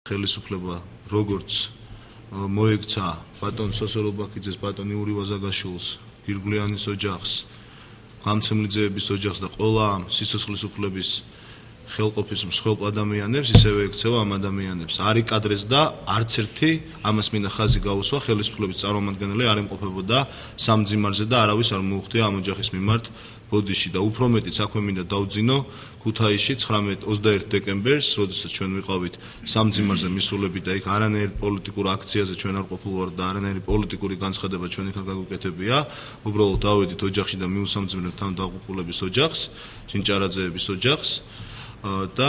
ხელისუფლება როგორც მოექცა ბატონ სოსო ლობაქიძეს, ბატონ იური ვაზაგაშვილს, გირგვლიანის ოჯახს, გამცემლიძეების ოჯახს და ყველა ამ სიცოცხლის უფლების ხელყოფის მსხვერპ ადამიანებს, ისევე ექცევა ამ ადამიანებს. არ იკადრეს და არც ერთი ამას მინდა ხაზი გაუსვა, ხელისუფლების წარმომადგენელი არ ემყოფებოდა სამძიმარზე და არავის არ მოუხდია ამ ოჯახის მიმართ ბოდიში და უფრო მეტიც აქვე მინდა დავძინო ქუთაისში 21 დეკემბერს, როდესაც ჩვენ ვიყავით სამძიმარზე მისულები და იქ არანაირი პოლიტიკურ აქციაზე ჩვენ არ ყოფილვართ და არანაირი პოლიტიკური განცხადება ჩვენ იქ არ გაგვიკეთებია. უბრალოდ დავედით ოჯახში და მიუსამძიმრეთ თან დაღუპულების ოჯახს, ჩინჭარაძეების ოჯახს და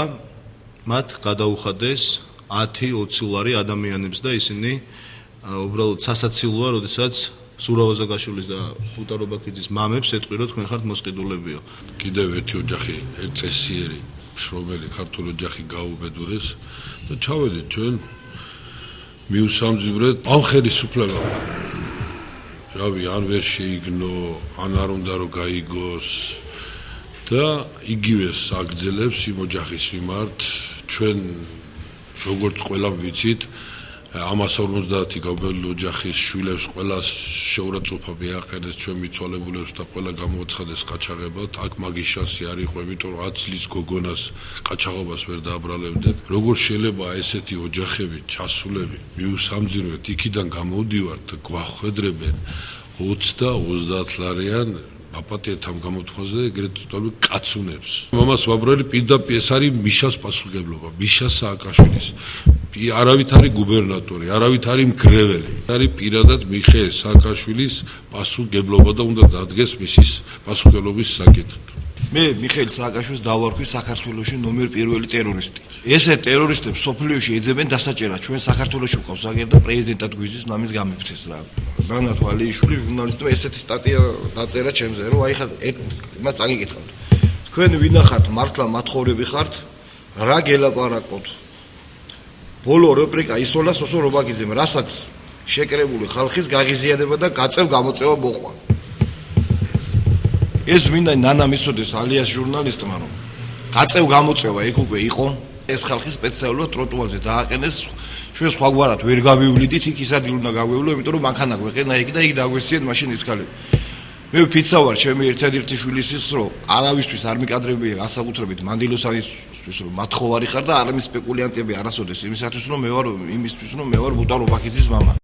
მათ გადაუხადეს 10-20 ლარი ადამიანებს და ისინი უბრალოდ სასაცილოა, როდესაც სურა ვაზაგაშვილის და გუტა ლობაქიძის მამებს ეტყვი, რომ თქვენ ხართ მოსყიდულებიო. კიდევ ერთი ოჯახი, ერთწესიერი, მშრომელი ქართული ოჯახი გაუბედურეს და ჩავედით ჩვენ მიუსამძიმრეთ ამ ხელისუფლებამ. რავი, ან ვერ შეიგნო, ან არ უნდა რომ გაიგოს და იგივეს აგრძელებს იმ ოჯახის მიმართ. ჩვენ როგორც ყველა ვიცით, 150 გავრცელებული ოჯახის შვილებს ყველას შეურაცხყოფა მიაყენეს ჩვენ მიცვალებულებს და ყველა გამოაცხადეს ყაჩაღებად. აქ მაგის შანსი არ იყო, იმიტომ რომ 10 წლის გოგონას ყაჩაღობას ვერ დააბრალებდნენ. როგორ შეიძლება ესეთი ოჯახები, ჩასულები, მიუსამძიმრეთ იქიდან გამოდივართ და გვახვედრებენ 20 და 30 ლარიან აპატიეთ ამ გამოთქვაზე ეგრეთ წოდებული კაცუნებს. მამას ვაბრალი პირდაპირ ეს არის მიშას პასუხისმგებლობა, მიშა სააკაშვილის. არავით არის გუბერნატორი, არავით არის მგრეველი. არის პირადად მიხეილ სააკაშვილის პასუხისმგებლობა და უნდა დადგეს მისის პასუხისმგებლობის საკითხი. მე მიხეილ სააკაშვილს დავარქვი საქართველოში ნომერ 1 ტერორისტი. ესეთ ტერორისტებს სოფლიოში ეძებენ დასაჭერად. ჩვენ საქართველოში ვყავს აგერ და პრეზიდენტად გვიზის ნამის გამიფრთეს რა. რანათ ვალიშვილი ჟურნალისტმა ესეთი სტატია დაწერა ჩემზე, რომ აი ხა მას წაგიკითხავთ. თქვენ ვინახართ მართლა მათხოვრები ხართ, რა გელაპარაკოთ? ბოლო რეპლიკა ისოლა სოსო ლობაქიძემ, რასაც შეკრებული ხალხის გაღიზიანება და გაწევ-გამოწევა მოყვა. ეს მინდა ნანა მისოდეს ალიას ჟურნალისტმა, რომ გაწევ-გამოწევა ეგ უკვე იყო, ეს ხალხი სპეციალურად ტროტუარზე დააყენეს, ჩვენ სხვაგვარად ვერ გავივლიდით, იქ ის ადგილი უნდა გავევლო, იმიტომ რომ მანქანა გვეყენა იქ და იქ დაგვესიენ მაშინ ის ქალები. მე ვფიცა ვარ ჩემი ერთადერთი შვილის ის, რომ არავისთვის არ მიკადრებია განსაკუთრებით მანდილოსანისთვის, რომ მათხოვარი ხარ და არ ამის სპეკულიანტები არასოდეს იმისათვის, რომ მე ვარ იმისთვის, რომ მე ვარ გუტა ლობაქიძის მამა.